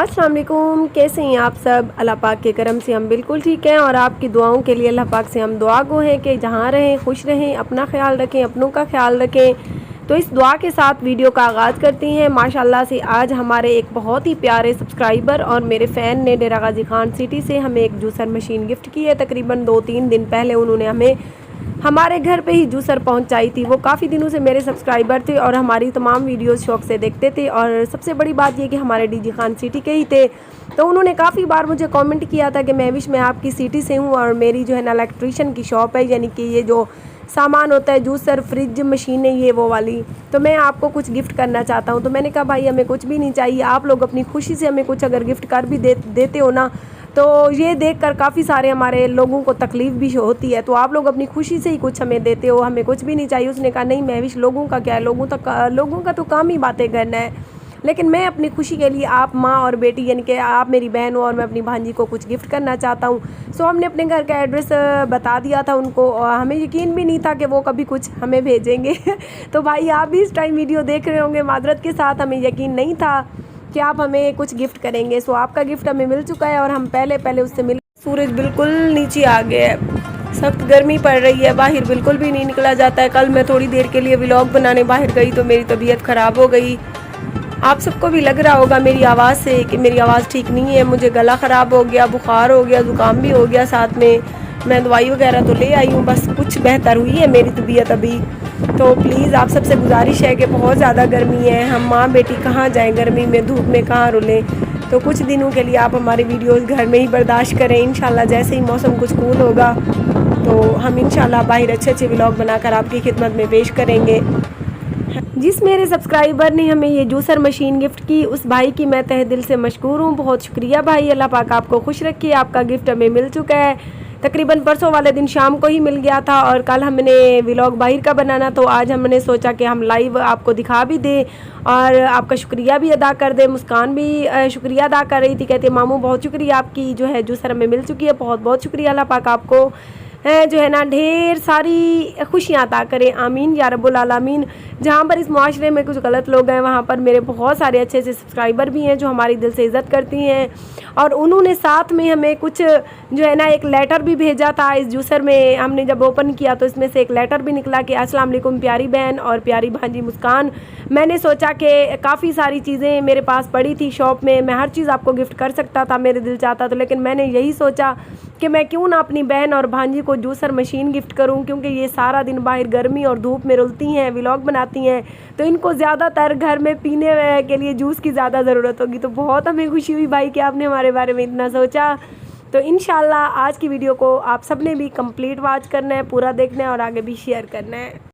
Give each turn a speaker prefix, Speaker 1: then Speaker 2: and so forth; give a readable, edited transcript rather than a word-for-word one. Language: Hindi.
Speaker 1: अस्सलाम वालेकुम, कैसे हैं आप सब। अल्लाह पाक के करम से हम बिल्कुल ठीक हैं और आपकी दुआओं के लिए अल्लाह पाक से हम दुआ गो हैं कि जहाँ रहें खुश रहें, अपना ख्याल रखें, अपनों का ख्याल रखें। तो इस दुआ के साथ वीडियो का आगाज़ करती हैं। माशाल्लाह से आज हमारे एक बहुत ही प्यारे सब्सक्राइबर और मेरे फ़ैन ने डेरा गाजी खान सिटी से हमें एक जूसर मशीन गिफ्ट की है। तकरीबन 2-3 दिन पहले उन्होंने हमें हमारे घर पे ही जूसर पहुंचाई थी। वो काफ़ी दिनों से मेरे सब्सक्राइबर थे और हमारी तमाम वीडियोस शौक़ से देखते थे और सबसे बड़ी बात ये कि हमारे डीजी खान सिटी के ही थे। तो उन्होंने काफ़ी बार मुझे कमेंट किया था कि महविश मैं आपकी सिटी से हूँ और मेरी जो है ना इलेक्ट्रिशियन की शॉप है, यानी कि ये जो सामान होता है जूसर फ्रिज मशीन है ये वो वाली, तो मैं आपको कुछ गिफ्ट करना चाहता हूँ। तो मैंने कहा भाई हमें कुछ भी नहीं चाहिए, आप लोग अपनी खुशी से हमें कुछ अगर गिफ्ट कर भी देते हो ना, तो ये देखकर काफ़ी सारे हमारे लोगों को तकलीफ़ भी होती है। तो आप लोग अपनी खुशी से ही कुछ हमें देते हो, हमें कुछ भी नहीं चाहिए। उसने कहा नहीं महविश लोगों का क्या है, लोगों का तो काम ही बातें करना है, लेकिन मैं अपनी खुशी के लिए आप माँ और बेटी यानी कि आप मेरी बहन हो और मैं अपनी भांजी को कुछ गिफ्ट करना चाहता हूँ। सो हमने अपने घर का एड्रेस बता दिया था उनको और हमें यकीन भी नहीं था कि वो कभी कुछ हमें भेजेंगे तो भाई आप भी इस टाइम वीडियो देख रहे होंगे, माजरत के साथ हमें यकीन नहीं था कि आप हमें कुछ गिफ्ट करेंगे। सो आपका गिफ्ट हमें मिल चुका है और हम पहले उससे मिल। सूरज बिल्कुल नीचे आ गया है, सख्त गर्मी पड़ रही है, बाहर बिल्कुल भी नहीं निकला जाता है। कल मैं थोड़ी देर के लिए व्लॉग बनाने बाहर गई तो मेरी तबीयत ख़राब हो गई। आप सबको भी लग रहा होगा मेरी आवाज़ से कि मेरी आवाज़ ठीक नहीं है, मुझे गला ख़राब हो गया, बुखार हो गया, ज़ुकाम भी हो गया साथ में। मैं दवाई वगैरह तो ले आई हूँ, बस कुछ बेहतर हुई है मेरी तबीयत अभी। तो प्लीज़ आप सबसे गुजारिश है कि बहुत ज़्यादा गर्मी है, हम माँ बेटी कहाँ जाएं गर्मी में, धूप में कहाँ रुलें। तो कुछ दिनों के लिए आप हमारी वीडियोस घर में ही बर्दाश्त करें। इंशाल्लाह जैसे ही मौसम कुछ कूल होगा तो हम इंशाल्लाह बाहर अच्छे व्लॉग बनाकर आपकी खिदमत में पेश करेंगे। जिस मेरे सब्सक्राइबर ने हमें ये जूसर मशीन गिफ्ट की उस भाई की मैं तहे दिल से मशकूर हूँ। बहुत शुक्रिया भाई, अल्लाह पाक आपको खुश रखे। आपका गिफ्ट हमें मिल चुका है, तकरीबन परसों वाले दिन शाम को ही मिल गया था और कल हमने व्लॉग बाहर का बनाना, तो आज हमने सोचा कि हम लाइव आपको दिखा भी दें और आपका शुक्रिया भी अदा कर दें। मुस्कान भी शुक्रिया अदा कर रही थी, कहते मामू बहुत शुक्रिया, आपकी जो है जूसर हमें मिल चुकी है, बहुत बहुत शुक्रिया। अल्लाह पाक आपको जो है ना ढेर सारी खुशियाँ अता करें, आमीन या रब्बुल आलमीन। जहाँ पर इस माशरे में कुछ गलत लोग हैं वहाँ पर मेरे बहुत सारे अच्छे सब्सक्राइबर भी हैं जो हमारी दिल से इज़्ज़त करती हैं और उन्होंने साथ में हमें कुछ जो है ना एक लेटर भी भेजा था। इस जूसर में हमने जब ओपन किया तो इसमें से एक लेटर भी निकला कि अस्सलाम वालेकुम प्यारी बहन और प्यारी भांजी मुस्कान। मैंने सोचा कि काफ़ी सारी चीज़ें मेरे पास पड़ी थी शॉप में, मैं हर चीज़ आपको गिफ्ट कर सकता था, मेरे दिल चाहता था, लेकिन मैंने यही सोचा कि मैं क्यों ना अपनी बहन और भांजी को जूसर मशीन गिफ्ट करूं, क्योंकि ये सारा दिन बाहर गर्मी और धूप में रुलती हैं, व्लॉग बनाती हैं, तो इनको ज़्यादातर घर में पीने के लिए जूस की ज़्यादा ज़रूरत होगी। तो बहुत हमें खुशी हुई भाई कि आपने हमारे बारे में इतना सोचा। तो इंशाल्लाह आज की वीडियो को आप सब ने भी कंप्लीट वॉच करना है, पूरा देखना है और आगे भी शेयर करना है।